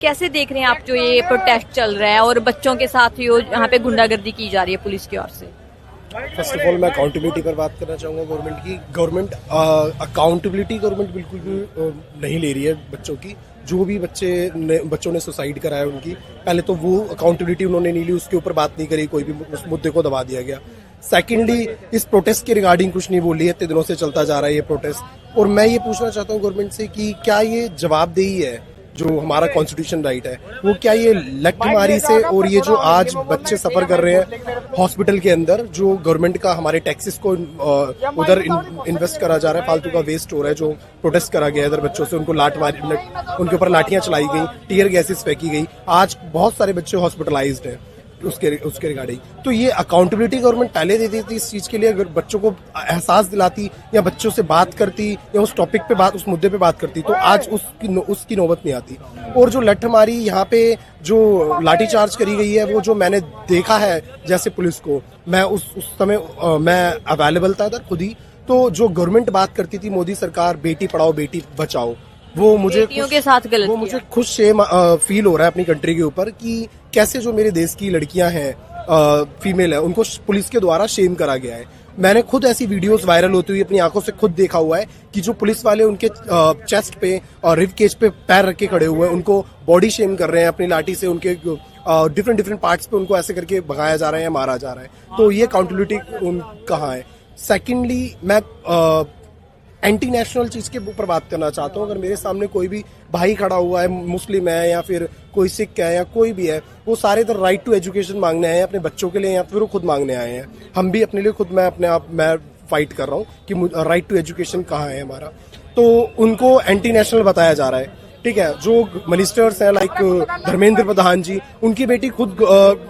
कैसे देख रहे हैं आप जो ये प्रोटेस्ट चल रहा है और बच्चों के साथ यहाँ पे गुंडागर्दी की जा रही है पुलिस की ओर से? फर्स्ट ऑफ ऑल मैं अकाउंटेबिलिटी पर बात करना चाहूँगा गवर्नमेंट की। गवर्नमेंट अकाउंटेबिलिटी गवर्नमेंट बिल्कुल भी नहीं ले रही है बच्चों की। जो भी बच्चों ने सुसाइड कराया उनकी, पहले तो वो अकाउंटेबिलिटी उन्होंने नहीं ली, उसके ऊपर बात नहीं करी, कोई भी उस मुद्दे को दबा दिया गया। सेकेंडली, इस प्रोटेस्ट के रिगार्डिंग कुछ नहीं बोली है, इतने दिनों से चलता जा रहा है ये प्रोटेस्ट। और मैं ये पूछना चाहता हूँ गवर्नमेंट से कि क्या ये जवाबदेही है, जो हमारा कॉन्स्टिट्यूशन राइट है, वो क्या ये लठमारी से और ये जो आज बच्चे सफर कर रहे हैं हॉस्पिटल के अंदर, जो गवर्नमेंट का हमारे टैक्सेस को उधर इन्वेस्ट करा जा रहा है, फालतू का वेस्ट हो रहा है, जो प्रोटेस्ट करा गया है इधर बच्चों से, उनको उनके ऊपर लाठियां चलाई गई, टीयर गैसेस फेंकी गई, आज बहुत सारे बच्चे हॉस्पिटलाइज्ड हैं उसके रिगार्डिंग। तो ये अकाउंटेबिलिटी गवर्नमेंट पहले देती थी इस चीज के लिए, अगर बच्चों को एहसास दिलाती या बच्चों से बात करती या उस टॉपिक पे बात, उस मुद्दे पे बात करती, तो आज उसकी नौबत नहीं आती। और जो लठमारी यहाँ पे जो लाठीचार्ज करी गई है, वो जो मैंने देखा है जैसे पुलिस को, मैं उस समय मैं अवेलेबल था इधर खुद ही, तो जो गवर्नमेंट बात करती थी मोदी सरकार, बेटी पढ़ाओ बेटी बचाओ, वो मुझे के साथ गलत, वो मुझे खुद शेम फील हो रहा है अपनी कंट्री के ऊपर कि कैसे जो मेरे देश की लड़कियां हैं, फीमेल है, उनको पुलिस के द्वारा शेम करा गया है। मैंने खुद ऐसी वीडियोस वायरल होती हुई अपनी आंखों से खुद देखा हुआ है कि जो पुलिस वाले उनके चेस्ट पे और रिब केज पे पैर रख के खड़े हुए हैं, उनको बॉडी शेम कर रहे हैं अपनी लाठी से, उनके डिफरेंट पार्ट्स पे उनको ऐसे करके भगाया जा रहा है या मारा जा रहा है। तो ये अकाउंटेबिलिटी कहाँ है? सेकेंडली, मैं एंटी नेशनल चीज के ऊपर बात करना चाहता हूँ। अगर मेरे सामने कोई भी भाई खड़ा हुआ है, मुस्लिम है या फिर कोई सिख है या कोई भी है, वो सारे इधर राइट टू एजुकेशन मांगने आए हैं अपने बच्चों के लिए, या फिर वो खुद मांगने आए हैं। हम भी अपने लिए खुद, मैं फाइट कर रहा हूँ कि राइट टू एजुकेशन कहाँ है हमारा। तो उनको एंटी नेशनल बताया जा रहा है, ठीक है। जो मिनिस्टर्स हैं लाइक धर्मेंद्र प्रधान जी, उनकी बेटी खुद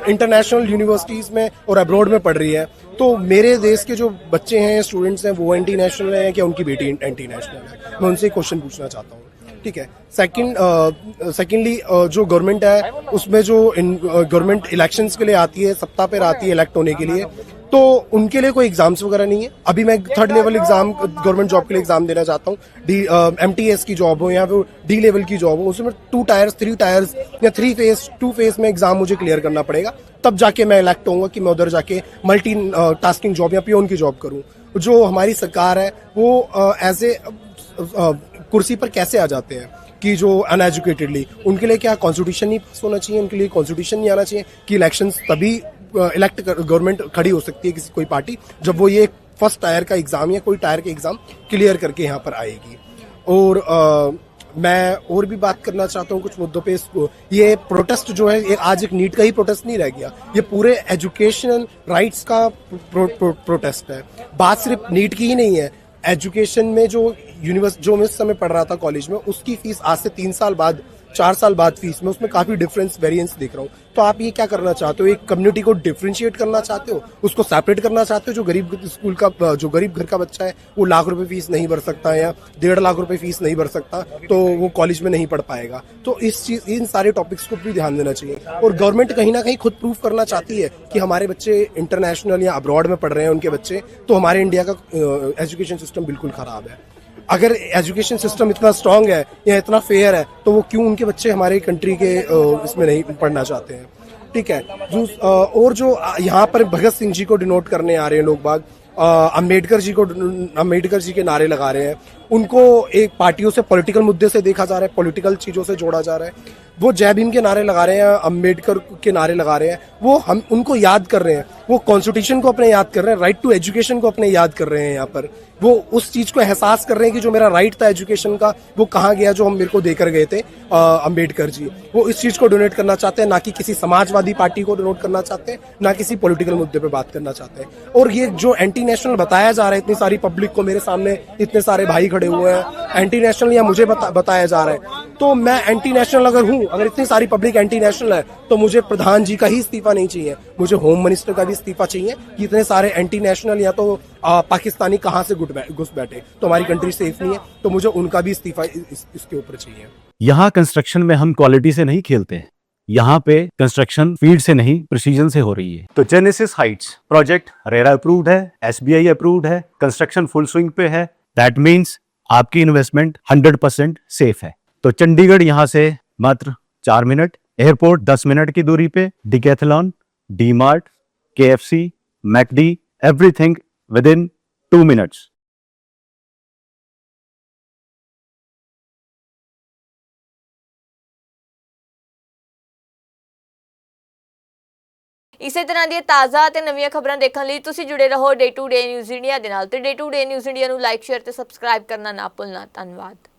इंटरनेशनल यूनिवर्सिटीज में और अब्रॉड में पढ़ रही है। तो मेरे देश के जो बच्चे हैं, स्टूडेंट्स हैं, वो एंटी नेशनल हैं क्या उनकी बेटी एंटी नेशनल है? मैं उनसे क्वेश्चन पूछना चाहता हूँ, ठीक है। सेकेंडली, जो गवर्नमेंट है उसमें जो गवर्नमेंट इलेक्शंस के लिए आती है, सत्ता पर आती है इलेक्ट होने के लिए, तो उनके लिए कोई एग्जाम्स वगैरह नहीं है। अभी मैं 3rd level exam government job के लिए एग्जाम देना चाहता हूँ, MTS की जॉब हो या फिर D लेवल की जॉब हो, उसमें 2 टायर्स 3 टायर्स या 2 फेज में एग्जाम मुझे क्लियर करना पड़ेगा, तब जाके मैं इलेक्ट होऊंगा कि मैं उधर जाके मल्टी टास्किंग जॉब या पियोन की जॉब करूँ। जो हमारी सरकार है वो एज ए कुर्सी पर कैसे आ जाते हैं कि जो अनएजुकेटेडली, उनके लिए क्या कॉन्स्टिट्यूशन नहीं पास होना चाहिए? उनके लिए कॉन्स्टिट्यूशन नहीं आना चाहिए कि इलेक्शंस तभी इलेक्ट गवर्नमेंट खड़ी हो सकती है किसी कोई पार्टी जब वो ये फर्स्ट टायर का एग्जाम या कोई टायर के एग्जाम क्लियर करके यहाँ पर आएगी। और मैं और भी बात करना चाहता हूँ कुछ मुद्दों पे। ये प्रोटेस्ट जो है, ये आज एक नीट का ही प्रोटेस्ट नहीं रह गया, ये पूरे एजुकेशनल राइट्स का प्रोटेस्ट है। बात सिर्फ नीट की ही नहीं है, एजुकेशन में जो मैं इस समय पढ़ रहा था कॉलेज में, उसकी फीस आज से 3 साल बाद 4 साल बाद फीस में, उसमें काफी डिफरेंस वेरिएंस देख रहा हूँ। तो आप ये क्या करना चाहते हो? एक कम्युनिटी को डिफरेंशिएट करना चाहते हो, उसको सेपरेट करना चाहते हो? जो गरीब घर का बच्चा है वो लाख रुपए फीस नहीं भर सकता या 1.5 लाख रुपए फीस नहीं भर सकता, तो वो कॉलेज में नहीं पढ़ पाएगा। तो इन सारे टॉपिक्स को भी ध्यान देना चाहिए। और गवर्नमेंट कहीं ना कहीं खुद प्रूफ करना चाहती है कि हमारे बच्चे इंटरनेशनल या अब्रॉड में पढ़ रहे हैं उनके बच्चे, तो हमारे इंडिया का एजुकेशन सिस्टम बिल्कुल खराब है। अगर एजुकेशन सिस्टम इतना स्ट्रांग है या इतना फेयर है, तो वो क्यों उनके बच्चे हमारे कंट्री के इसमें नहीं पढ़ना चाहते हैं, ठीक है। और जो यहाँ पर भगत सिंह जी को डिनोट करने आ रहे हैं लोग बाग, अम्बेडकर जी के नारे लगा रहे हैं, उनको एक पार्टियों से पॉलिटिकल मुद्दे से देखा जा रहा है, पॉलिटिकल चीजों से जोड़ा जा रहा है। वो जय भीम के नारे लगा रहे हैं, अम्बेडकर के नारे लगा रहे हैं, वो हम उनको याद कर रहे हैं, वो कॉन्स्टिट्यूशन को अपने याद कर रहे हैं, राइट टू एजुकेशन को अपने याद कर रहे हैं। यहाँ पर वो उस चीज को एहसास कर रहे हैं कि जो मेरा राइट था एजुकेशन का, वो कहाँ गया, जो हम मेरे को देकर गए थे अम्बेडकर जी। वो इस चीज को डोनेट करना चाहते हैं, ना कि किसी समाजवादी पार्टी को डोनेट करना चाहते हैं, ना किसी पॉलिटिकल मुद्दे पे बात करना चाहते हैं। और ये जो एंटी नेशनल बताया जा रहा है इतनी सारी पब्लिक को, मेरे सामने इतने सारे भाई खड़े हुए हैं, एंटी नेशनल या मुझे बताया जा रहा है, तो मैं एंटी नेशनल अगर हूँ, अगर इतनी सारी पब्लिक एंटी नेशनल है, तो मुझे प्रधान जी का ही इस्तीफा नहीं चाहिए, मुझे होम मिनिस्टर का भी इस्तीफा चाहिए कि इतने सारे एंटी नेशनल या तो पाकिस्तानी कहाँ से घुस बैठे, तो हमारी कंट्री सेफ नहीं है, तो मुझे उनका भी इस्तीफा इसके ऊपर चाहिए। यहाँ कंस्ट्रक्शन में हम क्वालिटी से नहीं खेलते हैं, यहाँ पे कंस्ट्रक्शन फील्ड से नहीं प्रिसीजन से हो रही है। तो genesis Heights project RERA approved है, SBI अप्रूव्ड है, कंस्ट्रक्शन फुल स्विंग पे है। दैट मीन्स आपकी इन्वेस्टमेंट 100% सेफ है। तो चंडीगढ़ यहाँ से मात्र 4 मिनट, एयरपोर्ट 10 मिनट की दूरी पे, decathlon, D mart, KFC, McD, everything with in 2 minutes. ਇਸੇ ਤਰ੍ਹਾਂ ਦੀਆਂ ਤਾਜ਼ਾ ਤੇ ਨਵੀਆਂ ਖਬਰਾਂ ਦੇਖਣ ਲਈ ਤੁਸੀਂ ਜੁੜੇ ਰਹੋ day to day news India ਦੇ ਨਾਲ ਤੇ day to day news India ਨੂੰ ਲਾਈਕ, ਸ਼ੇਅਰ ਤੇ ਸਬਸਕ੍ਰਾਈਬ ਕਰਨਾ ਨਾ ਭੁੱਲਣਾ। ਧੰਨਵਾਦ।